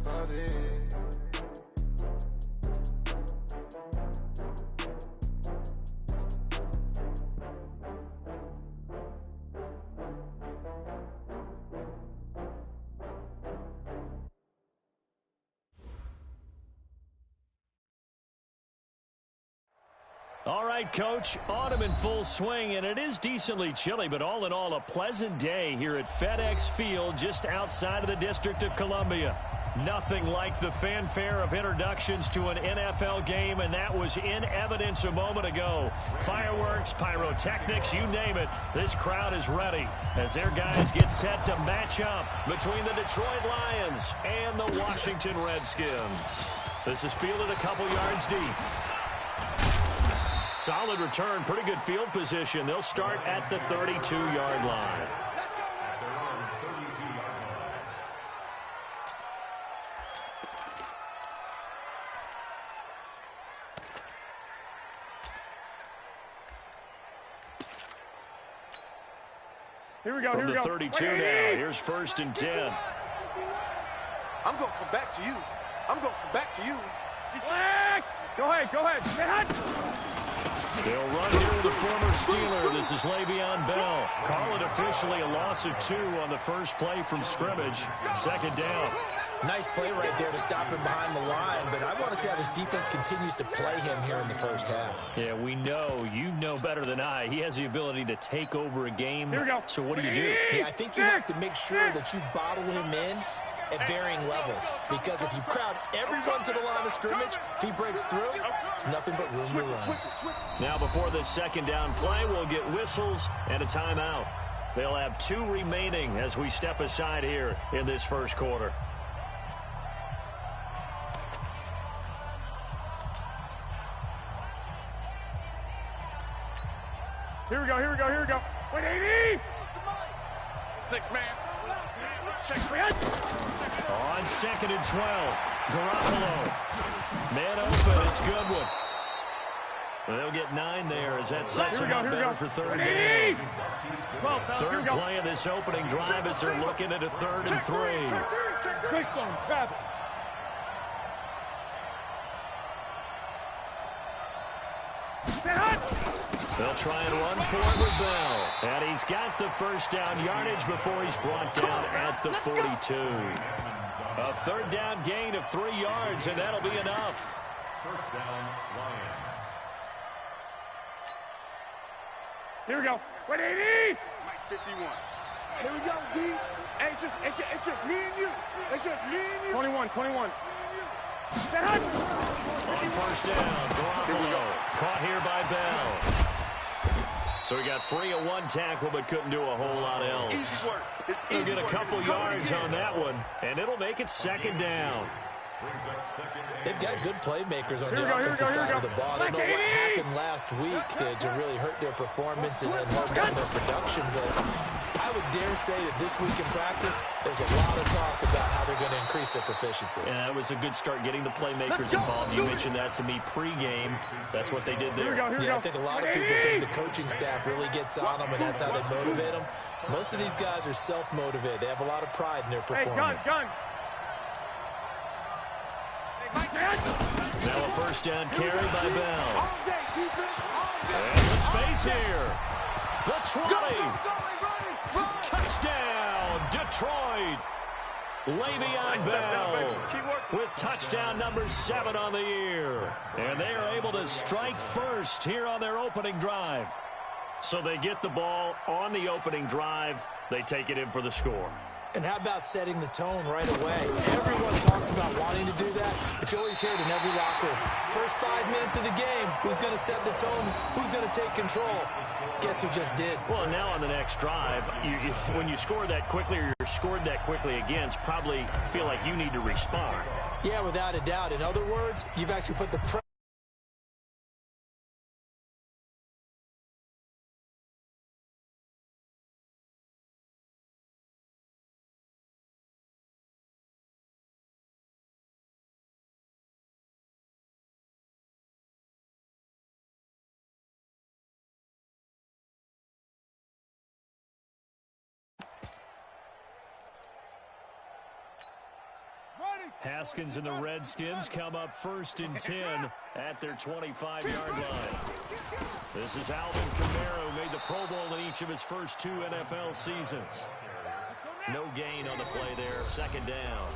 about it. All right, Coach, autumn in full swing, and it is decently chilly, but all in all, a pleasant day here at FedEx Field just outside of the District of Columbia. Nothing like the fanfare of introductions to an NFL game, and that was in evidence a moment ago. Fireworks, pyrotechnics, you name it, this crowd is ready as their guys get set to match up between the Detroit Lions and the Washington Redskins. This is fielded a couple yards deep. Solid return, pretty good field position. They'll start at the 32-yard line. Here we go, From the 32 now, here's 1st and 10. I'm going to come back to you. I'm going to come back to you. Go ahead. They'll run here with the former Steeler. This is Le'Veon Bell. Call it officially a loss of 2 on the first play from scrimmage. 2nd down. Nice play right there to stop him behind the line, but I want to see how this defense continues to play him here in the first half. Yeah, we know. You know better than I. He has the ability to take over a game. Here we go. So what do you do? Yeah, I think you have to make sure that you bottle him in at varying levels, because if you crowd everyone to the line of scrimmage, if he breaks through, there's nothing but room to run. Now before this 2nd down play, we'll get whistles and a timeout. They'll have 2 remaining as we step aside here in this first quarter. Here we go. Wait, 80! 6-man. Check. On 2nd and 12, Garoppolo. Man open, it's Goodwin. They'll get 9 there as that sets them up better for 3rd down. Third play of this opening drive as they're looking at a 3rd and 3. They'll try and run for it with Bell. And he's got the 1st down yardage before he's brought down at the 42. A 3rd down gain of 3 yards, and that'll be enough. 1st down, Lions. Here we go. Wait, 80! Mike 51. Here we go, D. Hey, it's just me and you. It's just me and you. 21. On 1st down, Garoppolo caught here by Bell. So he got free of 1 tackle, but couldn't do a whole lot else. Easy work. He'll get a couple yards on that one, and it'll make it 2nd down. They've got good playmakers on the offensive side of the ball. I don't know what happened last week to really hurt their performance and then hold down their production, but I would dare say that this week in practice, there's a lot of talk about how they're going to increase their proficiency. And that was a good start getting the playmakers involved. You mentioned that to me pregame. That's what they did there. Yeah, I think a lot of people think the coaching staff really gets on them, and that's how they motivate them. Most of these guys are self-motivated. They have a lot of pride in their performance. Now a 1st down carry by Bell. And some space here. The 20. Touchdown, Detroit. Le'Veon Bell with touchdown number 7 on the year. And they are able to strike first here on their opening drive. So they get the ball on the opening drive. They take it in for the score. And how about setting the tone right away? Everyone talks about wanting to do that, but you always hear it in every locker room. First 5 minutes of the game, who's going to set the tone? Who's going to take control? Guess who just did? Well, now on the next drive, when you score that quickly or you're scored that quickly against, probably feel like you need to respond. Yeah, without a doubt. In other words, you've actually put the pressure. Haskins and the Redskins come up 1st and 10 at their 25-yard line. This is Alvin Kamara, who made the Pro Bowl in each of his first 2 NFL seasons. No gain on the play there, 2nd down.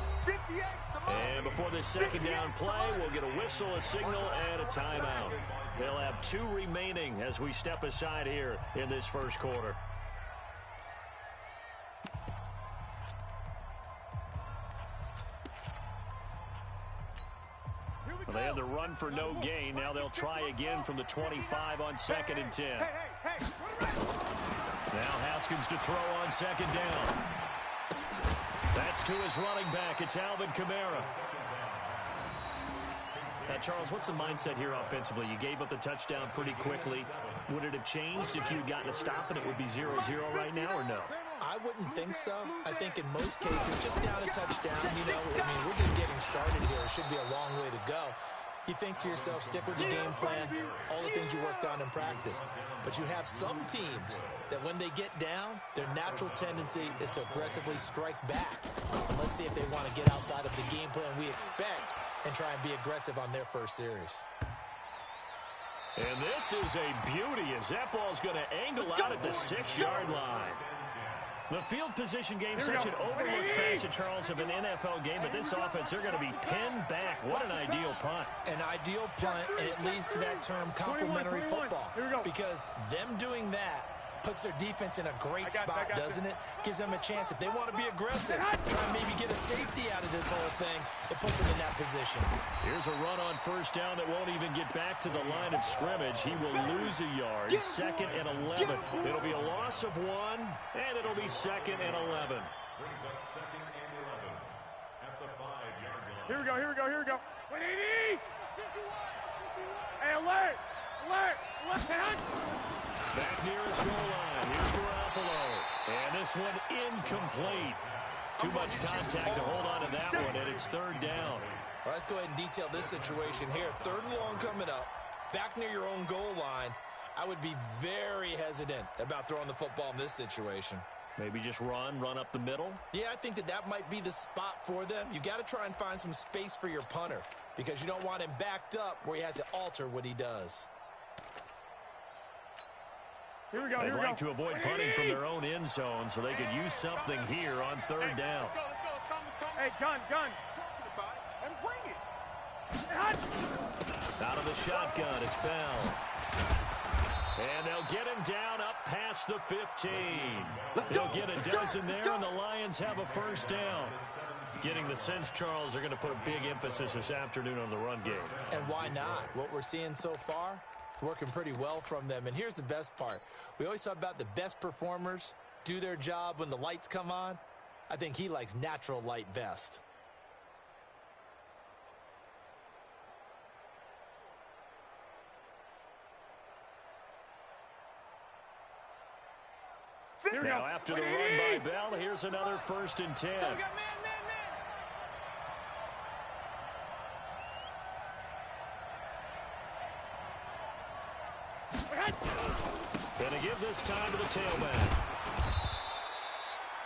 And before this 2nd down play, we'll get a whistle, a signal, and a timeout. They'll have 2 remaining as we step aside here in this first quarter. Well, they had the run for no gain. Now they'll try again from the 25 on 2nd and 10. Now Haskins to throw on 2nd down. That's to his running back. It's Alvin Kamara. Now, Charles, what's the mindset here offensively? You gave up the touchdown pretty quickly. Would it have changed if you had gotten a stop and it would be 0-0 right now, or no? I wouldn't think so. I think in most cases, just down a touchdown, we're just getting started here. It should be a long way to go. You think to yourself, stick with the game plan, all the things you worked on in practice. But you have some teams that when they get down, their natural tendency is to aggressively strike back. And let's see if they want to get outside of the game plan we expect and try and be aggressive on their first series. And this is a beauty as that ball's going to angle out at the 6-yard line. The field position game, such an overlooked facet, Charles, of an NFL game, but this offense, they're going to be pinned back. What an ideal punt. An ideal punt, and it leads to that term complementary football. Because them doing that puts their defense in a great spot, doesn't it? Gives them a chance. If they want to be aggressive, try and maybe get a safety out of this whole thing, it puts them in that position. Here's a run on 1st down that won't even get back to the line of scrimmage. He will lose a yard. 2nd and 11. It'll be a loss of 1, and it'll be 2nd and 11. Brings up 2nd and 11 at the 5-yard line. Here we go, here we go, here we go. 180! Hey, alert! Alert! Left hand! Back near his goal line. Here's Garoppolo. And this one incomplete. Too much contact to hold on to that one, and it's 3rd down. Well, let's go ahead and detail this situation here. 3rd and long coming up. Back near your own goal line. I would be very hesitant about throwing the football in this situation. Maybe just run up the middle? Yeah, I think that might be the spot for them. You got to try and find some space for your punter because you don't want him backed up where he has to alter what he does. Here we go, They'd like to avoid punting from their own end zone so they could use something here on 3rd down. Hey, gun. And bring it. Out of the shotgun, it's Bell. And they'll get him down up past the 15. They'll get a dozen there, and the Lions have a 1st down. Getting the sense, Charles, they're going to put a big emphasis this afternoon on the run game. And why not? What we're seeing so far, it's working pretty well from them. And here's the best part. We always talk about the best performers do their job when the lights come on. I think he likes natural light best. Now, after the run by Bell, here's another 1st and 10. So we got man. Gonna give this time to the tailback.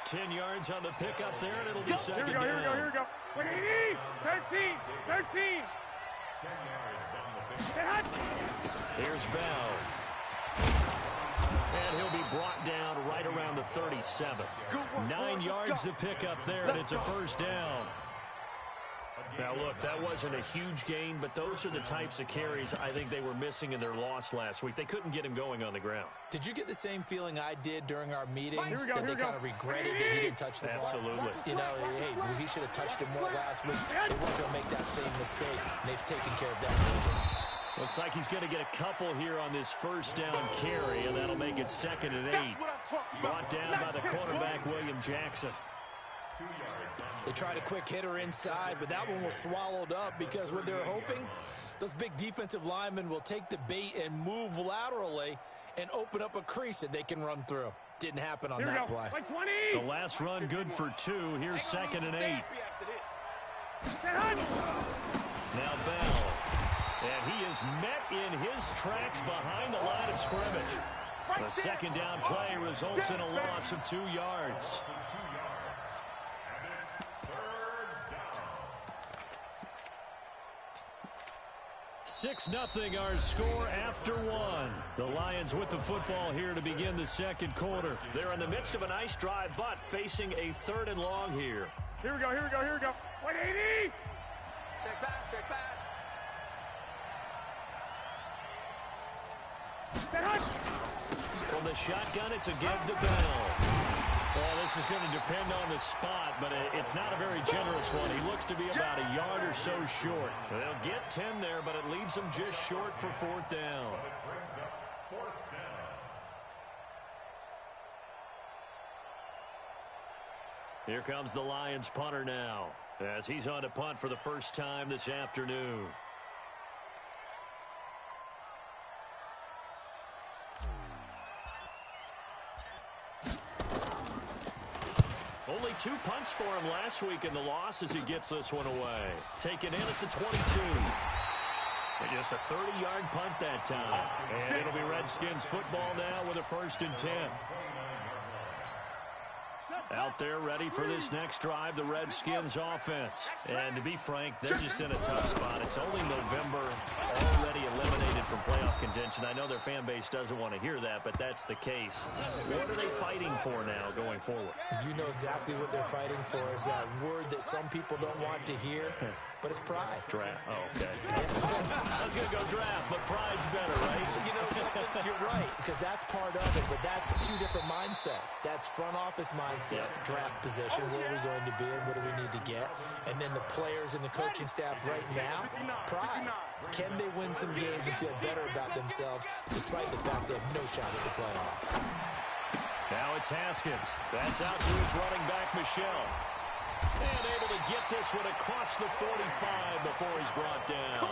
10 yards on the pickup there, and it'll be 2nd down. Here we go. 180! 13! 10 yards on the pickup. Here's Bell. And he'll be brought down right around the 37. 9 yards to pick up there, and it's a 1st down. Now, look, that wasn't a huge gain, but those are the types of carries I think they were missing in their loss last week. They couldn't get him going on the ground. Did you get the same feeling I did during our meetings that they kind of regretted that he didn't touch the ball? Absolutely. You know, hey, he should have touched it more last week. They weren't going to make that same mistake, and they've taken care of that. Looks like he's going to get a couple here on this 1st down carry, and that'll make it 2nd and 8. Brought down by the quarterback, William Jackson. They tried a quick hitter inside, but that one was swallowed up because what they're hoping, those big defensive linemen will take the bait and move laterally and open up a crease that they can run through. Didn't happen on that play. The last run good for 2. Here's 2nd and 8. Now Bell. And he is met in his tracks behind the line of scrimmage. The 2nd down play results in a loss of 2 yards. 6-0 our score after one. The Lions with the football here to begin the second quarter. They're in the midst of a nice drive, but facing a 3rd and long here. Here we go. 180! Check back. From the shotgun, it's a give to Bell. Well, this is going to depend on the spot, but it's not a very generous one. He looks to be about a yard or so short. They'll get 10 there, but it leaves them just short for 4th down. Here comes the Lions punter now, as he's on to punt for the first time this afternoon. Only 2 punts for him last week in the loss as he gets this one away. Taken in at the 22. And just a 30-yard punt that time. And it'll be Redskins football now with a 1st and 10. Out there ready for this next drive, the Redskins offense. And to be frank, they're just in a tough spot. It's only November, already eliminated from playoff contention. I know their fan base doesn't want to hear that, but that's the case. What are they fighting for now going forward? You know exactly what they're fighting for is that word that some people don't want to hear, but it's pride. Draft. Oh, okay. I was going to go draft, but pride's better, right? You know something? You're right, because that's part of it, but that's 2 different mindsets. That's front office mindset, draft position, where are we going to be and what do we need to get? And then the players and the coaching staff right now, pride. Can they win some games and feel better about themselves despite the fact they have no shot at the playoffs? Now it's Haskins. That's out to his running back, Michelle. And able to get this one across the 45 before he's brought down.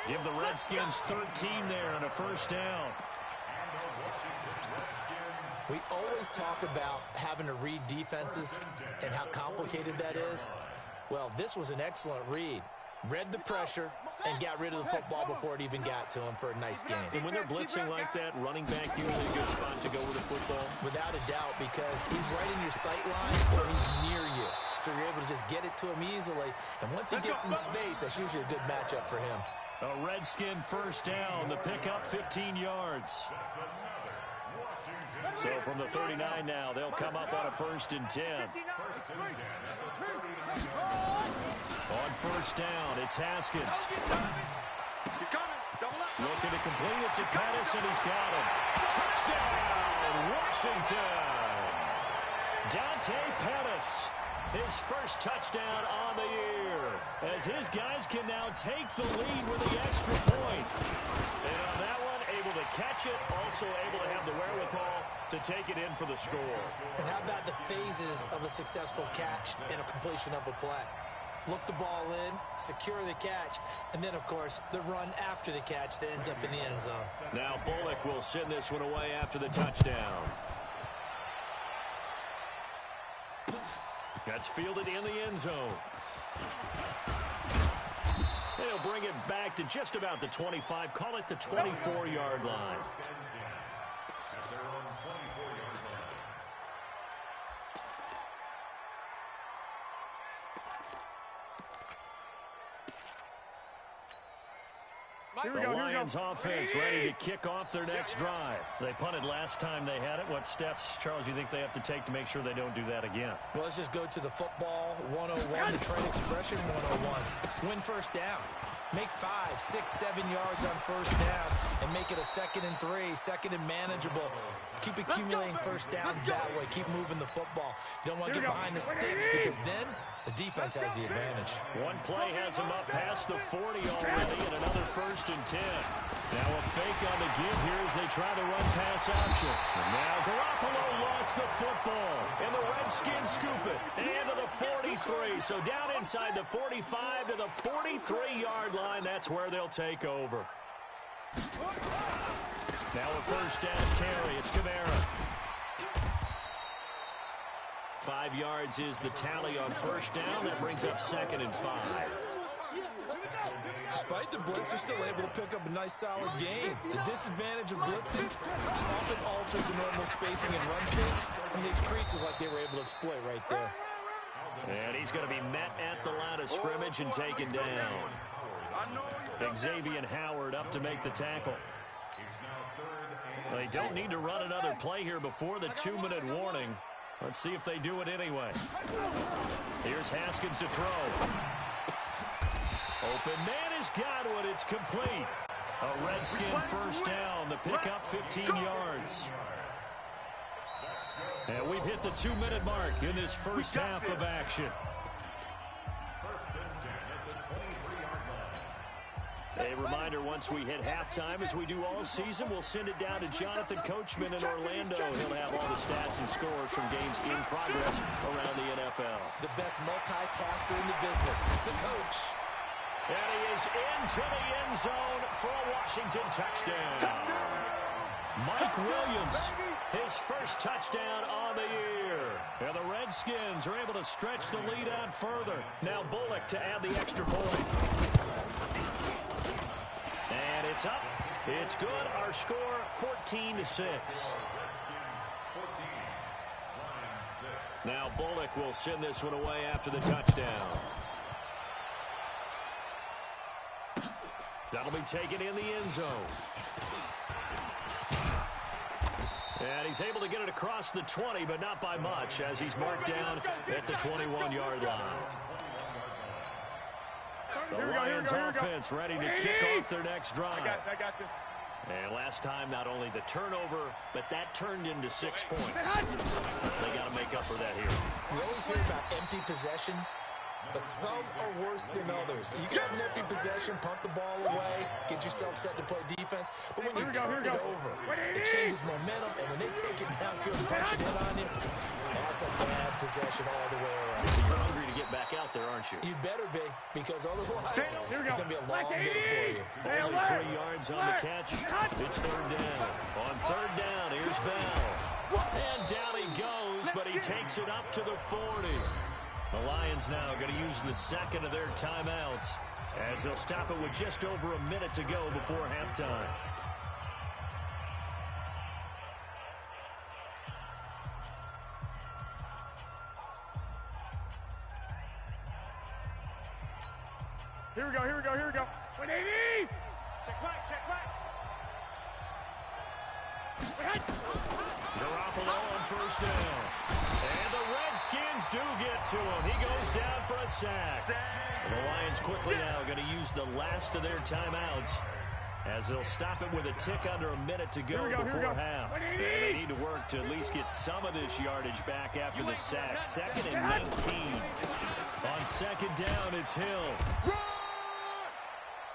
Give the Redskins 13 there on a 1st down. We always talk about having to read defenses and how complicated that is. Well, this was an excellent read. Read the pressure and got rid of the football before it even got to him for a nice game. And when they're blitzing like that, running back usually a good spot to go with the football? Without a doubt, because he's right in your sight line or he's near you. So you're able to just get it to him easily. And once he gets in space, that's usually a good matchup for him. A Redskin 1st down. The pickup 15 yards. So from the 39 now, they'll come up on a 1st and 10. On 1st down, it's Haskins. Looking to complete it to Pettis, and he's got him. Touchdown, Washington! Dante Pettis, his first touchdown on the year, as his guys can now take the lead with the extra point. And on that one, able to catch it, also able to have the wherewithal to take it in for the score. And how about the phases of a successful catch and a completion of a play? Look the ball in, secure the catch, and then, of course, the run after the catch that ends up in the end zone. Now Bullock will send this one away after the touchdown. That's fielded in the end zone. They'll bring it back to just about the 25, call it the 24-yard line. The Lions offense ready to kick off their next drive. They punted last time they had it. What steps, Charles, you think they have to take to make sure they don't do that again? Well, let's just go to the football 101, the trade expression 101. Win 1st down. Make 5, 6, 7 yards on 1st down and make it a 2nd and 3, 2nd and manageable. Keep accumulating 1st downs that way. Keep moving the football. You don't want to get behind the sticks because then the defense has the advantage. One play has them up past the 40 already and another 1st and 10. Now a fake on the give here as they try to run pass option. And now Garoppolo lost the football. And the Redskins scoop it into the 43. So down inside the 45 to the 43-yard line. That's where they'll take over. Now a 1st down carry. It's Kamara. 5 yards is the tally on 1st down. That brings up 2nd and 5. Despite the blitz, they're still able to pick up a nice, solid game. The disadvantage of blitzing often alters the normal spacing and run fits and leaves creases like they were able to exploit right there. And he's going to be met at the line of scrimmage and taken down. Xavier Howard up to make the tackle. They don't need to run another play here before the 2-minute warning. Let's see if they do it anyway. Here's Haskins to throw. Open man has got it. It's complete. A Redskin first down. The pickup 15 yards. And we've hit the 2-minute mark in this first half of action. A reminder, once we hit halftime, as we do all season, we'll send it down to Jonathan Coachman in Orlando. He'll have all the stats and scores from games in progress around the NFL. The best multitasker in the business, the coach. And he is into the end zone for a Washington touchdown. Mike Williams, his first touchdown on the year. And the Redskins are able to stretch the lead out further. Now Bullock to add the extra point. And it's up. It's good. Our score, 14-6. Now Bullock will send this one away after the touchdown. That'll be taken in the end zone. And he's able to get it across the 20, but not by much, as he's marked down at the 21-yard line. The Lions offense ready to kick off their next drive. I got this. And last time, not only the turnover, but that turned into 6 points. They got to make up for that here. We always hear about empty possessions, but some are worse than others. You can have an empty possession, punt the ball away, get yourself set to play defense, but when you turn it over, it changes momentum, and when they take it downfield and punch it in on you, that's a bad possession all the way around. You're hungry to get back out there, aren't you? You better be, because otherwise, it's going to be a long day for you. Only 3 yards on the catch. It's third down. On third down, here's Bell. And down he goes, but he takes it up to the 40. The Lions now going to use the second of their timeouts as they'll stop it with just over a minute to go before halftime. Here we go. 180! Check back. Garoppolo on first down. And the Redskins do get to him. He goes down for a sack. And the Lions quickly now going to use the last of their timeouts as they'll stop it with a tick under a minute to go before half. And they need to work to at least get some of this yardage back after the sack. 2nd and 19. On second down, it's Hill.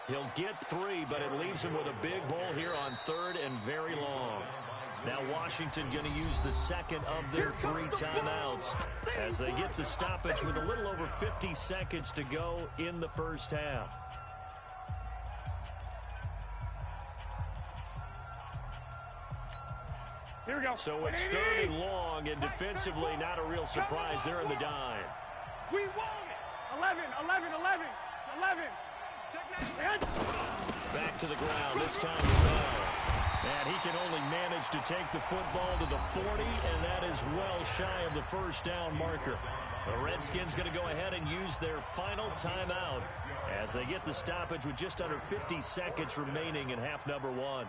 He'll get 3, but it leaves him with a big hole here on 3rd and very long. Now Washington going to use the second of their 3 timeouts as they get the stoppage with a little over 50 seconds to go in the first half. Here we go. So it's 3rd and long, and defensively not a real surprise. They're in the dime. We want it. 11. Back to the ground, this time to Bell. And he can only manage to take the football to the 40, and that is well shy of the first down marker. The Redskins going to go ahead and use their final timeout as they get the stoppage with just under 50 seconds remaining in half number 1.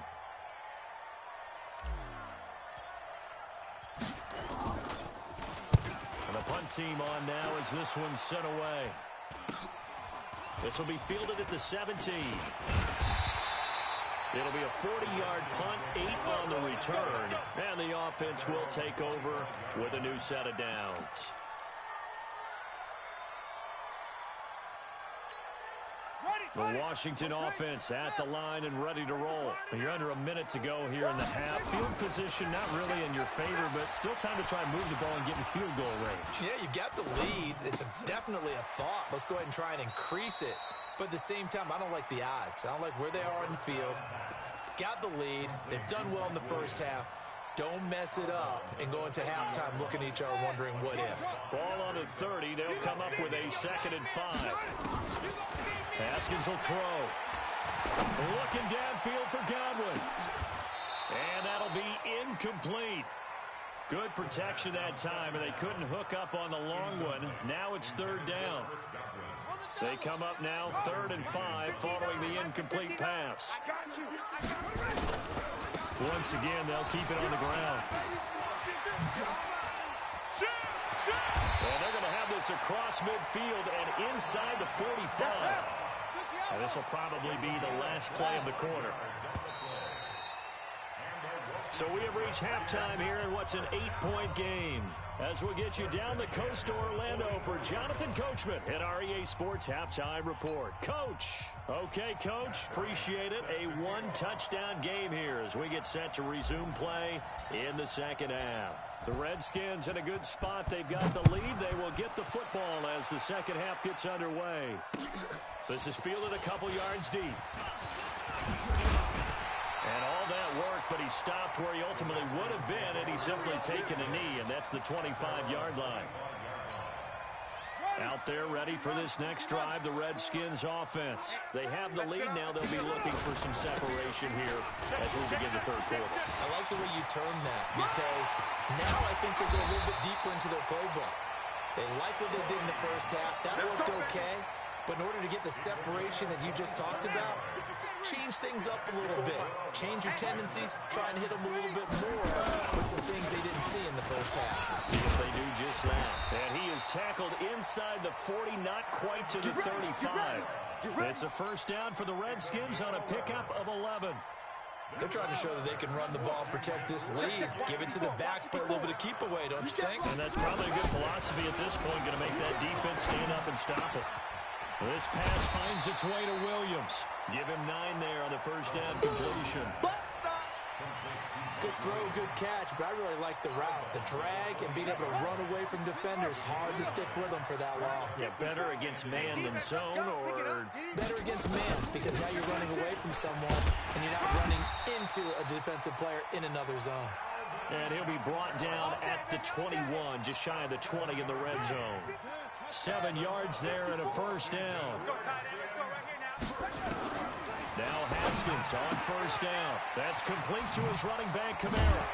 And the punt team on now as this one's sent away. This will be fielded at the 17. It'll be a 40-yard punt, 8 on the return, and the offense will take over with a new set of downs. The Washington offense at the line and ready to roll. You're under a minute to go here in the half. Field position not really in your favor, but still time to try and move the ball and get in field goal range. Yeah, you've got the lead. It's definitely a thought. Let's go ahead and try and increase it. But at the same time, I don't like the odds. I don't like where they are in the field. Got the lead. They've done well in the first half. Don't mess it up and go into halftime looking at each other wondering what if. Ball on the 30. They'll come up with a 2nd and 5. Haskins will throw. Looking downfield for Godwin. And that'll be incomplete. Good protection that time, and they couldn't hook up on the long one. Now it's third down. They come up now 3rd and 5 following the incomplete pass. Once again, they'll keep it on the ground. And they're going to have this across midfield and inside the 45. And this will probably be the last play of the quarter. So we have reached halftime here in what's an 8-point game. As we'll get you down the coast to Orlando for Jonathan Coachman at our EA Sports Halftime Report. Coach. Okay, Coach. Appreciate it. A one-touchdown game here as we get set to resume play in the second half. The Redskins in a good spot. They've got the lead. They will get the football as the second half gets underway. This is fielded a couple yards deep. And all that work, but he stopped where he ultimately would have been, and he's simply taken a knee, and that's the 25-yard line. Out there ready for this next drive, the Redskins offense. They have the lead now. They'll be looking for some separation here as we begin the third quarter. I like the way you turned that, because now I think they go a little bit deeper into their playbook. They like what they did in the first half. That worked okay. But in order to get the separation that you just talked about, change things up a little bit. Change your tendencies. Try and hit them a little bit more with some things they didn't see in the first half. See if they do just that. And he is tackled inside the 40, not quite to the 35. It's a first down for the Redskins on a pickup of 11. They're trying to show that they can run the ball and protect this lead. Give it to the backs, play a little bit of keep away, don't you think? And that's probably a good philosophy at this point, going to make that defense stand up and stop it. This pass finds its way to Williams. Give him 9 there on the first down completion. Good throw, good catch, but I really like the route. The drag and being able to run away from defenders. Hard to stick with them for that long. Yeah, better against man than zone, or better against man, because now you're running away from someone and you're not running into a defensive player in another zone. And he'll be brought down at the 21, just shy of the 20 in the red zone. 7 yards there and a first down. Now Haskins on first down. That's complete to his running back, Kamara.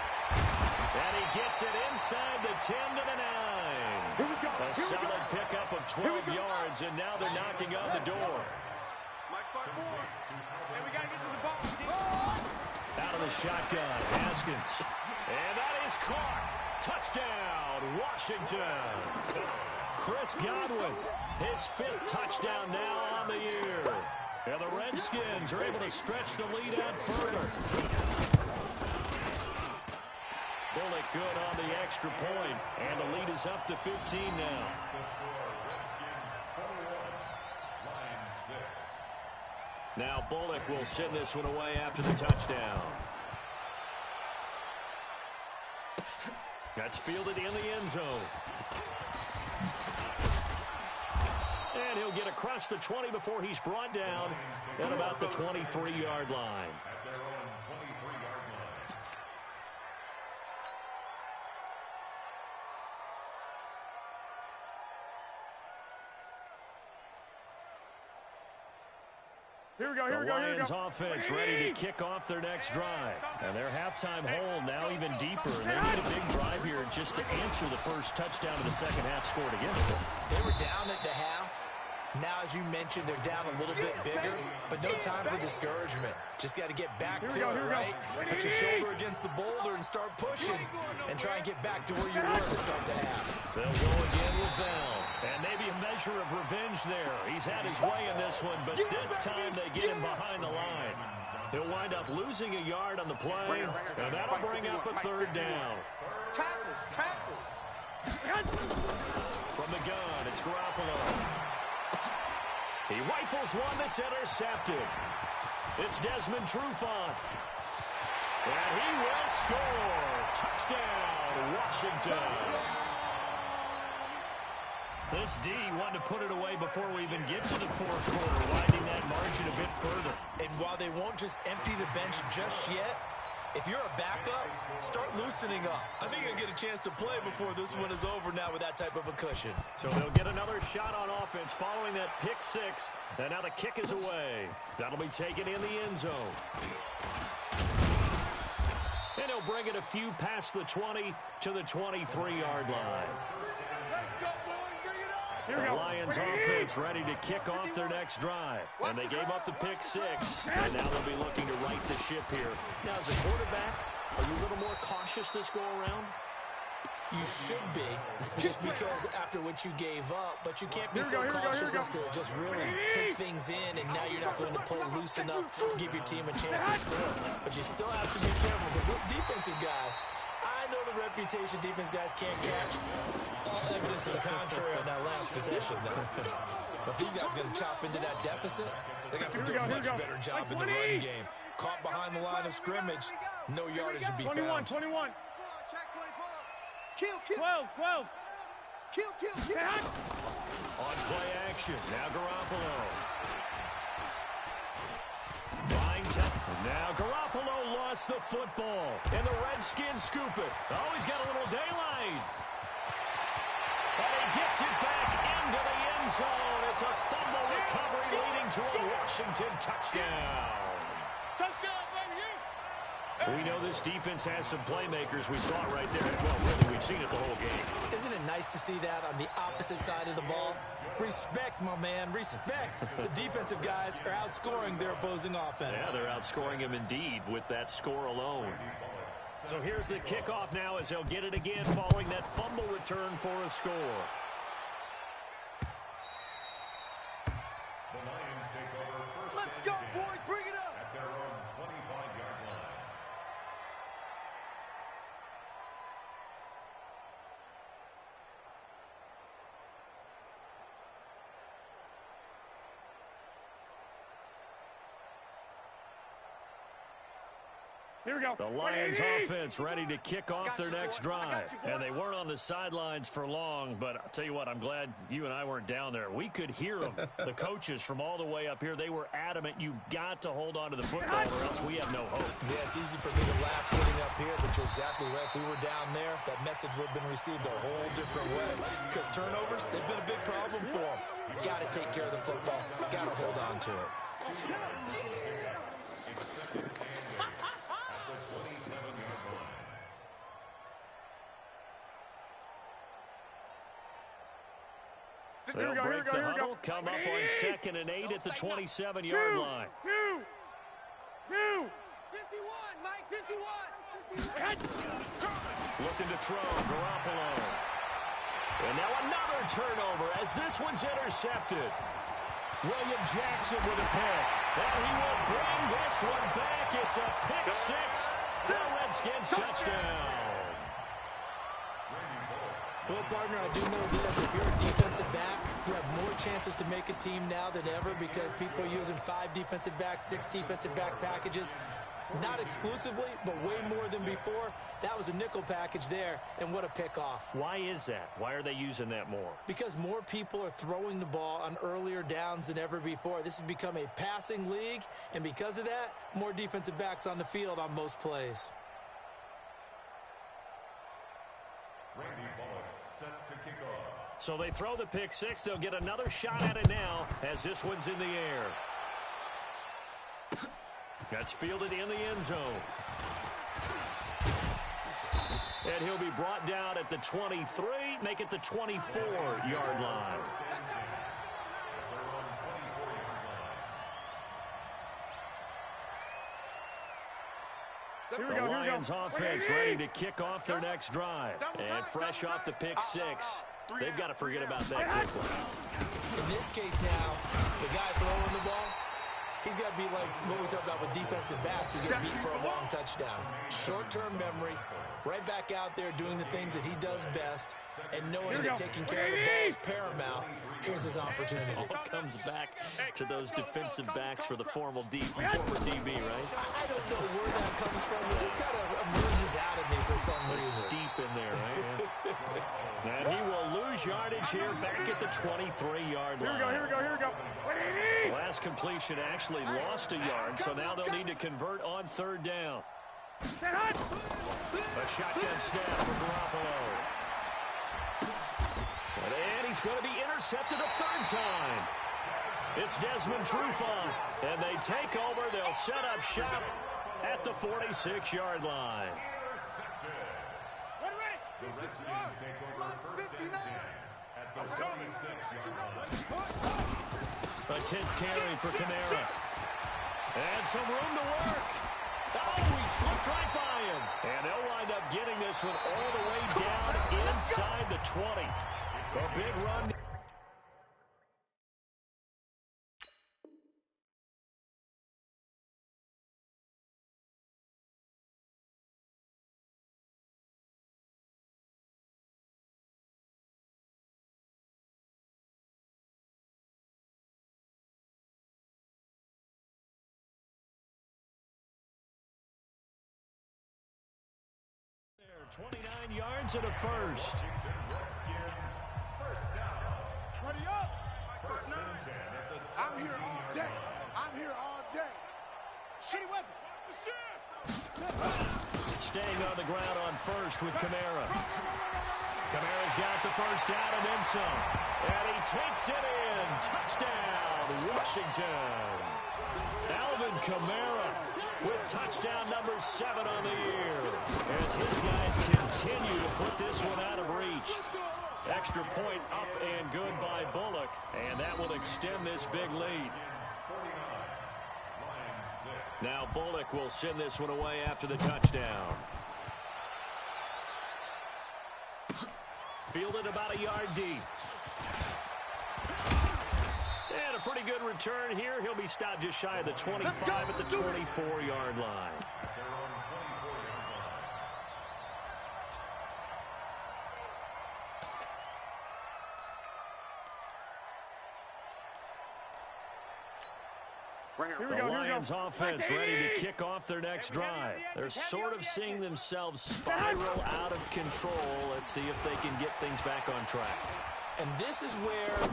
And he gets it inside the 10 to the 9. A solid pickup of 12 yards, and now they're knocking on the door. Out of the shotgun, Haskins. And that is caught. Touchdown, Washington. Chris Godwin, his 5th touchdown now on the year. And the Redskins are able to stretch the lead out further. Bullock good on the extra point, and the lead is up to 15 now. Now Bullock will send this one away after the touchdown. That's fielded in the end zone. And he'll get across the 20 before he's brought down at about the 23-yard line. Here we go, The Lions offense ready to kick off their next drive. And their halftime hole now even deeper. And they need a big drive here just to answer the first touchdown of the second half scored against them. They were down at the half. Now, as you mentioned, they're down a little bit bigger, but no time for discouragement. Just got to get back to it, right? Put your shoulder against the boulder and start pushing and try and get back to where you were to start the half. They'll go again with Bell. And maybe a measure of revenge there. He's had his way in this one, but this time they get him behind the line. He'll wind up losing a yard on the play, and that'll bring up a third down. Tackles. From the gun, it's Garoppolo. He rifles one that's intercepted. It's Desmond Trufant. And he will score. Touchdown, Washington. This D wanted to put it away before we even get to the fourth quarter, widening that margin a bit further. And while they won't just empty the bench just yet, if you're a backup, start loosening up. I think you'll get a chance to play before this one is over now with that type of a cushion. So they'll get another shot on offense following that pick 6. And now the kick is away. That'll be taken in the end zone. And he'll bring it a few past the 20 to the 23-yard line. The Lions offense ready to kick off their next drive. And they gave up the pick 6. And now they'll be looking to right the ship here. Now, as a quarterback, are you a little more cautious this go-around? You should be, just because after what you gave up. But you can't be so cautious as to just really take things in, and now you're not going to pull loose enough to give your team a chance to score. But you still have to be careful because those defensive guys, I know the reputation defense guys can't catch. All evidence to the contrary on that last possession, though. But these guys going to chop into that deficit. They got to do a much better job in the run game. Caught behind the line of scrimmage, no yardage to be found. 21. Kill. 12. Kill. On play action, now Garoppolo. Now Garoppolo lost the football, and the Redskins scoop it. Oh, he's got a little daylight. And he gets it back into the end zone. It's a fumble recovery leading to a Washington touchdown. We know this defense has some playmakers. We saw it right there. Well, really, we've seen it the whole game. Isn't it nice to see that on the opposite side of the ball? Respect, my man, respect. The defensive guys are outscoring their opposing offense. Yeah, they're outscoring him indeed with that score alone. So here's the kickoff now as they'll get it again following that fumble return for a score. The Lions take over first. Let's go, boys. Bring it up. At their own 25-yard line. Here we go. The Lions offense ready to kick off their next drive. And they weren't on the sidelines for long, but I'll tell you what, I'm glad you and I weren't down there. We could hear them, the coaches from all the way up here. They were adamant, you've got to hold on to the football or else we have no hope. Yeah, it's easy for me to laugh sitting up here, but you're exactly right. If we were down there, that message would have been received a whole different way. Because turnovers, they've been a big problem for them. Got to take care of the football. Got to hold on to it. They'll break the huddle, come up on 2nd and 8 at the 27-yard line. 2. 51, Mike, 51. Looking to throw, Garoppolo. And now another turnover as this one's intercepted. William Jackson with a pick. And he will bring this one back. It's a pick 6 for the Redskins touchdown. Well, partner, I do know this. If you're a defensive back, you have more chances to make a team now than ever because people are using 5 defensive backs, 6 defensive back packages. Not exclusively, but way more than before. That was a nickel package there, and what a pickoff. Why is that? Why are they using that more? Because more people are throwing the ball on earlier downs than ever before. This has become a passing league, and because of that, more defensive backs on the field on most plays. Set to kick off. So they throw the pick 6. They'll get another shot at it now as this one's in the air. That's fielded in the end zone. And he'll be brought down at the 23, make it the 24-yard line. The Lions offense ready to kick off their next drive. And fresh off the pick 6, they've got to forget about that quickly. In this case now, the guy throwing the ball, he's got to be like what we talk about with defensive backs who get beat for a long touchdown. Short-term memory, right back out there doing the things that he does best, and knowing that taking care of the ball is paramount. Here's his opportunity. All comes back to those defensive backs for the former DB, right? I don't know where that comes from. It just kind of emerges out of me for some reason. It's deep in there, right? And he will lose yardage here back at the 23-yard line. Here we go. Last completion actually lost a yard, so now they'll need to convert on 3rd down. A shotgun snap for Garoppolo. And he's going to be intercepted a 3rd time. It's Desmond Trufant, and they take over. They'll set up shop at the 46-yard line. Redskins take over first and 10 at the 46-yard line. A 10th carry for Kamara. And some room to work. Oh, he slipped right by him. And they'll wind up getting this one all the way down inside the 20. A big run. There, 29 yards and a first. Redskins, first down. Ready up. First and 10 at the I'm here all 17-yard day. line. I'm here all day. Shitty weapon. Staying on the ground on first with Kamara. Kamara's got the first down and then some. And he takes it in. Touchdown, Washington. Alvin Kamara with touchdown number 7 on the year. As his guys continue to put this one out of reach. Extra point up and good by Bullock. And that will extend this big lead. Now Bullock will send this one away after the touchdown. Fielded about a yard deep. And a pretty good return here. He'll be stopped just shy of the 25 at the 24-yard line. The Lions offense ready to kick off their next drive. They're sort of seeing themselves spiral out of control. Let's see if they can get things back on track. And this is where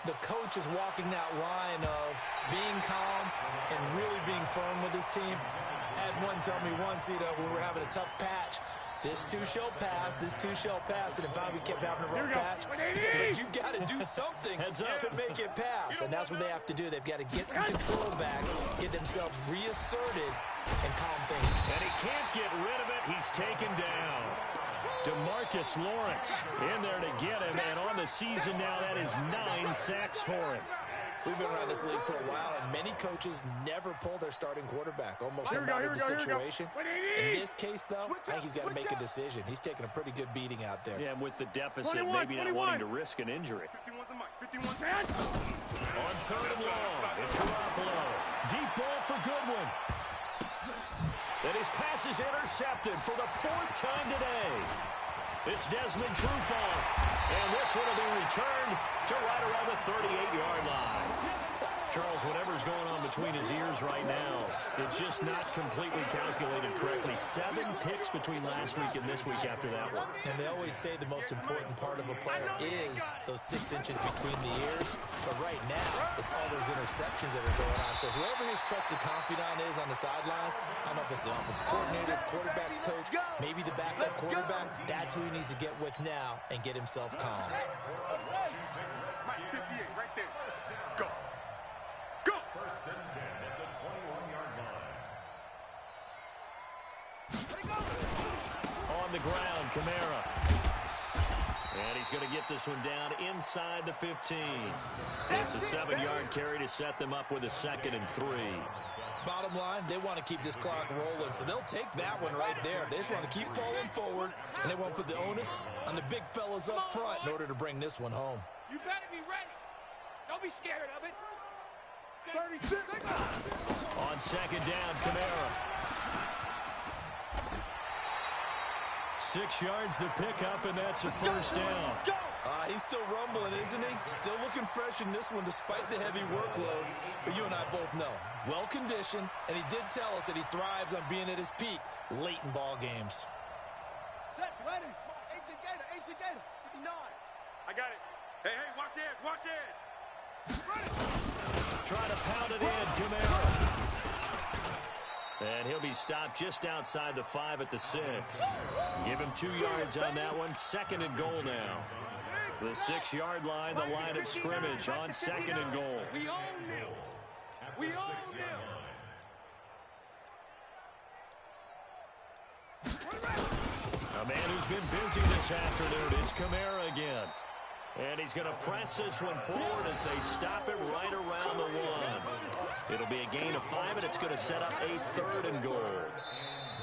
the coach is walking that line of being calm and really being firm with his team. I had one tell me once, when we were having a tough patch, this too shall pass, this too shall pass. And if we kept having a rough patch, he said, but you got to do something to make it pass. And that's what they have to do. They've got to get some control back, get themselves reasserted, and calm things. And he can't get rid of it. He's taken down. DeMarcus Lawrence in there to get him. And on the season now, that is 9 sacks for him. We've been around this league for a while, and many coaches never pull their starting quarterback, almost no matter the situation. In this case, though, I think he's got to make a decision. He's taking a pretty good beating out there. Yeah, and with the deficit, maybe not wanting to risk an injury. 51 On 3rd and long, it's Garoppolo. Deep ball for Goodwin. And his pass is intercepted for the 4th time today. It's Desmond Trufant. And this one will be returned to right around the 38-yard line. Charles, whatever's going on between his ears right now, it's just not completely calculated correctly. 7 picks between last week and this week after that one. And they always say the most important part of a player is those 6 inches between the ears. But right now, it's all those interceptions that are going on. So whoever his trusted confidant is on the sidelines, I don't know if it's the offensive coordinator, the quarterback's coach, maybe the backup quarterback, that's who he needs to get with now and get himself calm. Mike 58, right there. Go. Go. First and 10 at the 21-yard line. On the ground, Kamara. And he's going to get this one down inside the 15. It's a 7-yard carry to set them up with a 2nd and 3. Bottom line, they want to keep this clock rolling, so they'll take that one right there. They just want to keep falling forward, and they won't put the onus on the big fellas up front in order to bring this one home. You better be ready. Don't be scared of it. 36. On 2nd down, Kamara. 6 yards the pickup, and that's a first down. He's still rumbling, isn't he? Still looking fresh in this one despite the heavy workload. But you and I both know, well-conditioned, and he did tell us that he thrives on being at his peak late in ball games. Set, ready. 18 Gator, 59. I got it. Hey, watch edge, watch edge. Ready. Try to pound it in, Kamara. And he'll be stopped just outside the 5 at the 6. Give him 2 yards on that one. 2nd and goal now. The 6-yard line, the line of scrimmage on 2nd and goal. We own them. We own them. A man who's has been busy this afternoon. It's Kamara again. And he's going to press this one forward as they stop it right around the 1. It'll be a gain of 5, and it's going to set up a 3rd and goal.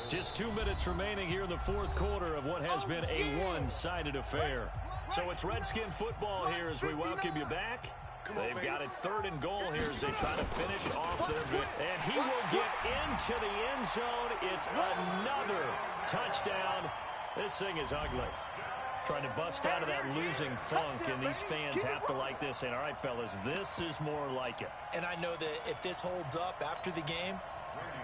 Just 2 minutes remaining here in the 4th quarter of what has been a one-sided affair. So it's Redskin football here as we welcome you back. They've got it 3rd and goal here as they try to finish off their victory. And he will get into the end zone. It's another touchdown. This thing is ugly. Trying to bust out of that losing funk, and these fans have to like this. And all right, fellas, this is more like it. And I know that if this holds up after the game,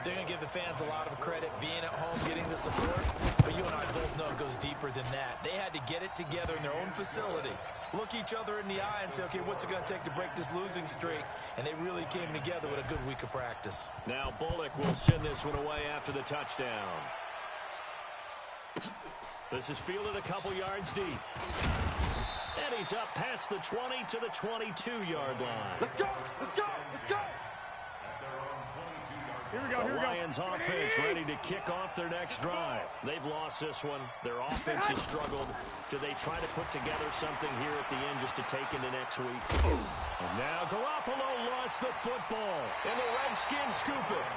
they're going to give the fans a lot of credit being at home, getting the support. But you and I both know it goes deeper than that. They had to get it together in their own facility, look each other in the eye and say, okay, what's it going to take to break this losing streak? And they really came together with a good week of practice. Now Bullock will send this one away after the touchdown. This is fielded a couple yards deep. And he's up past the 20 to the 22-yard line. Let's go! Let's go! Let's go! Here we go, The Lions offense ready to kick off their next drive. They've lost this one. Their offense has struggled. Do they try to put together something here at the end just to take into next week? And now Garoppolo lost the football, and the Redskins scoop it.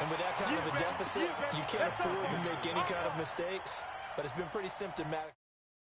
And with that kind of a deficit, you can't afford to make any kind of mistakes. But it's been pretty symptomatic.